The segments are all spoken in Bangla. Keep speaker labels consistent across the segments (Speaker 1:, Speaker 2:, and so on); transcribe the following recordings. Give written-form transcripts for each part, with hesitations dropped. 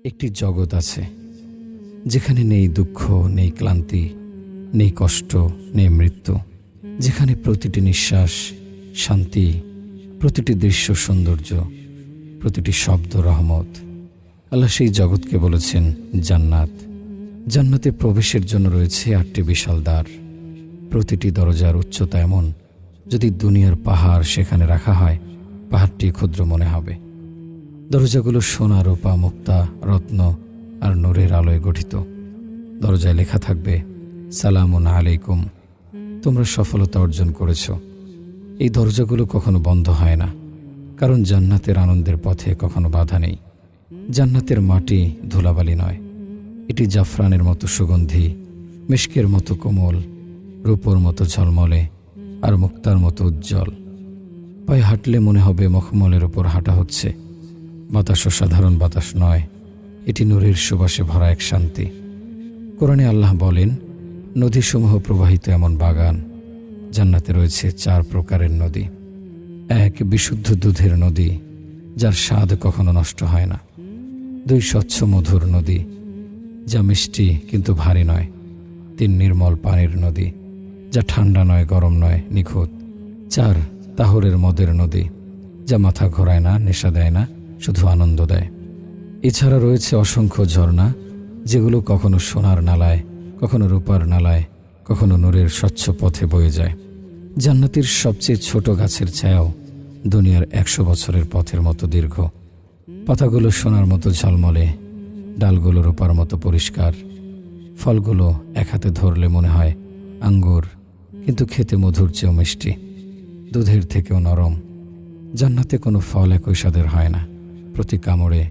Speaker 1: একটি জগৎ আছে যেখানে নেই দুঃখ, নেই ক্লান্তি, নেই কষ্ট, নেই মৃত্যু, যেখানে প্রতিটি নিঃশ্বাস শান্তি, প্রতিটি দৃশ্য সৌন্দর্য, প্রতিটি শব্দ রহমত। আল্লাহ সেই জগৎকে বলেছেন জান্নাত। জান্নাতে প্রবেশের জন্য রয়েছে 8টি বিশাল দ্বার। প্রতিটি দরজার উচ্চতা এমন, যদি দুনিয়ার পাহাড় সেখানে রাখা হয়, পাহাড়টি ক্ষুদ্র মনে হবে। দরজাগুলো সোনা, রূপা, মুক্তা, রত্ন আর নূরের আলোয় গঠিত। দরজায় লেখা থাকবে সালামুন আলাইকুম, তোমরা সফলতা অর্জন করেছ। এই দরজাগুলো কখনো বন্ধ হয় না, কারণ জান্নাতের আনন্দের পথে কখনো বাধা নেই। জান্নাতের মাটি ধুলাবালি নয়, এটি জাফরানের মতো সুগন্ধি, মিশকের মতো কোমল, রূপোর মতো ঝলমলে আর মুক্তার মতো উজ্জ্বল। পায়ে হাঁটলে মনে হবে মখমলের ওপর হাঁটা হচ্ছে। বাতাসও সাধারণ বাতাস নয়, এটি নূরের সুবাসে ভরা এক শান্তি। কোরআনে আল্লাহ বলেন, নদীসমূহ প্রবাহিত এমন বাগান। জান্নাতে রয়েছে 4 প্রকারের নদী। 1, বিশুদ্ধ দুধের নদী, যার স্বাদ কখনো নষ্ট হয় না। 2, স্বচ্ছ মধুর নদী, যা মিষ্টি কিন্তু ভারী নয়। 3, নির্মল পানির নদী, যা ঠান্ডা নয়, গরম নয়, নিখুঁত। 4, তাহরের মদের নদী, যা মাথা ঘোরায় না, নেশা দেয় না, শুধু আনন্দ দেয়। এছাড়া রয়েছে অসংখ্য ঝর্ণা, যেগুলো কখনো সোনার নালায়, কখনো রূপার নালায়, কখনো নূরের স্বচ্ছ পথে বয়ে যায়। জান্নাতের সবচেয়ে ছোট গাছের ছায়াও দুনিয়ার 100 বছরের পথের মতো দীর্ঘ। পাতাগুলো সোনার মতো ঝলমলে, ডালগুলো রূপার মতো পরিষ্কার। ফলগুলো এক হাতে ধরলে মনে হয় আঙ্গুর, কিন্তু খেতে মধুর চেয়েও মিষ্টি, দুধের থেকেও নরম। জান্নাতে কোনো ফল একই স্বাদের হয় না, প্রতি কামড়ে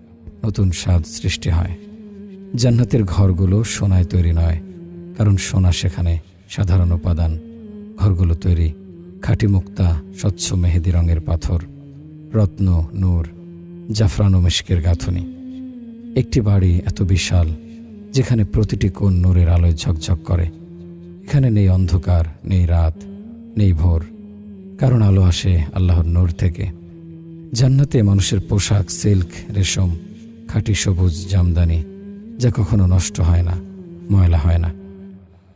Speaker 1: নতুন স্বাদ সৃষ্টি হয়। জান্নাতের ঘরগুলো সোনায় তৈরি নয়, কারণ সোনা সেখানে সাধারণ উপাদান। ঘরগুলো তৈরি খাঁটি মুক্তা, স্বচ্ছ মেহেদি রঙের পাথর, রত্ন, নূর, জাফরান ও মিশকের গাঁথুনি। একটি বাড়ি এত বিশাল, যেখানে প্রতিটি কোণ নূরের আলোয় ঝকঝক করে। এখানে নেই অন্ধকার, নেই রাত, নেই ভোর, কারণ আলো আসে আল্লাহর নূর থেকে। জান্নাতে মানুষের পোশাক সিল্ক, রেশম, খাঁটি সবুজ জামদানি, যা কখনো নষ্ট হয় না, ময়লা হয় না।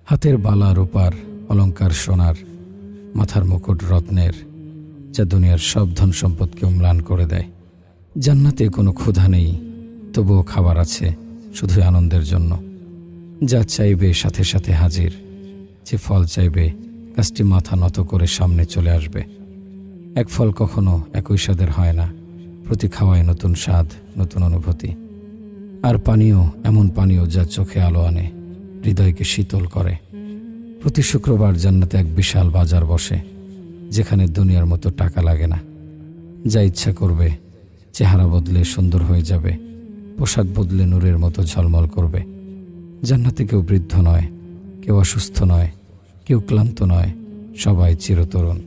Speaker 1: হাতের বালা রূপার, অলংকার সোনার, মাথার মুকুট রত্নের, যা দুনিয়ার সব ধন সম্পদকে ম্লান করে দেয়। জান্নাতে কোনো ক্ষুধা নেই, তবুও খাবার আছে, শুধু আনন্দের জন্য। যা চাইবে সাথে সাথে হাজির, যে ফল চাইবে গাছটি মাথা নত করে সামনে চলে আসবে। এক ফল কখনো একই স্বাদের হয় না, প্রতি খাওয়ায় নতুন স্বাদ, নতুন অনুভূতি। আর পানীয় এমন পানীয় যা চোখে আলো আনে, হৃদয়কে শীতল করে। প্রতি শুক্রবার জান্নাতে এক বিশাল বাজার বসে, যেখানে দুনিয়ার মতো টাকা লাগে না। যা ইচ্ছা করবে, চেহারা বদলে সুন্দর হয়ে যাবে, পোশাক বদলে নূরের মতো ঝলমল করবে। জান্নাতে কেউ বৃদ্ধ নয়, কেউ অসুস্থ নয়, কেউ ক্লান্ত নয়, সবাই চিরতরুণ।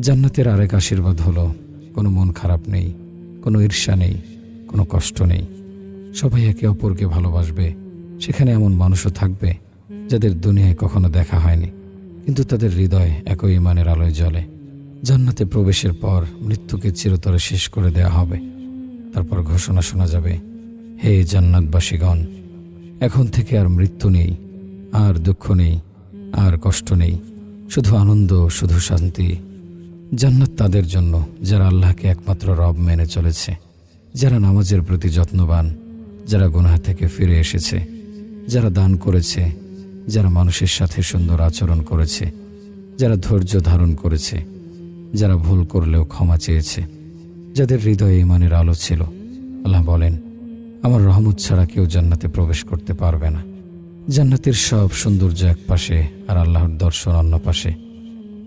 Speaker 1: জান্নাতের আরেক আশীর্বাদ হলো, কোনো মন খারাপ নেই, কোনো ঈর্ষা নেই, কোনো কষ্ট নেই। সবাই একে অপরকে ভালোবাসবে। সেখানে এমন মানুষও থাকবে যাদের দুনিয়ায় কখনো দেখা হয়নি, কিন্তু তাদের হৃদয় একই ঈমানের আলোয় জ্বলে। জান্নাতে প্রবেশের পর মৃত্যুকে চিরতরে শেষ করে দেয়া হবে। তারপর ঘোষণা শোনা যাবে, হে জান্নাতবাসীগণ, এখন থেকে আর মৃত্যু নেই, আর দুঃখ নেই, আর কষ্ট নেই, শুধু আনন্দ, শুধু শান্তি। জান্নাত তাদের জন্য যারা আল্লাহকে একমাত্র রব মেনে চলেছে, যারা নামাজের প্রতি যত্নবান, যারা গুনাহ থেকে ফিরে এসেছে, যারা দান করেছে, যারা মানুষের সাথে সুন্দর আচরণ করেছে, যারা ধৈর্য ধারণ করেছে, যারা ভুল করলেও ক্ষমা চেয়েছে, যাদের হৃদয়ে ঈমানের আলো ছিল। আল্লাহ বলেন, আমার রহমত ছাড়া কেউ জান্নাতে প্রবেশ করতে পারবে না। জান্নাতের সব সৌন্দর্য এক পাশে আর আল্লাহর দর্শন অন্য পাশে।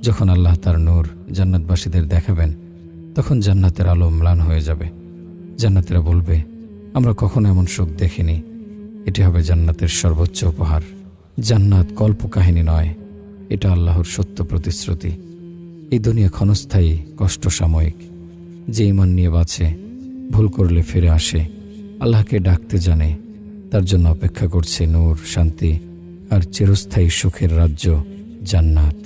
Speaker 1: যখন আল্লাহ তার নূর জান্নাতবাসীদের দেখাবেন, তখন জান্নাতের আলো ম্লান হয়ে যাবে। জান্নাতীরা বলবে, আমরা কখনো এমন সুখ দেখিনি। এটি হবে জান্নাতের সর্বোচ্চ উপহার। জান্নাত কল্পকাহিনী নয়, এটা আল্লাহর সত্য প্রতিশ্রুতি। এই দুনিয়া ক্ষণস্থায়ী, কষ্ট সাময়িক। যে ঈমান নিয়ে বাঁচে, ভুল করলে ফিরে আসে, আল্লাহকে ডাকতে জানে, তার জন্য অপেক্ষা করছে নূর, শান্তি আর চিরস্থায়ী সুখের রাজ্য জান্নাত।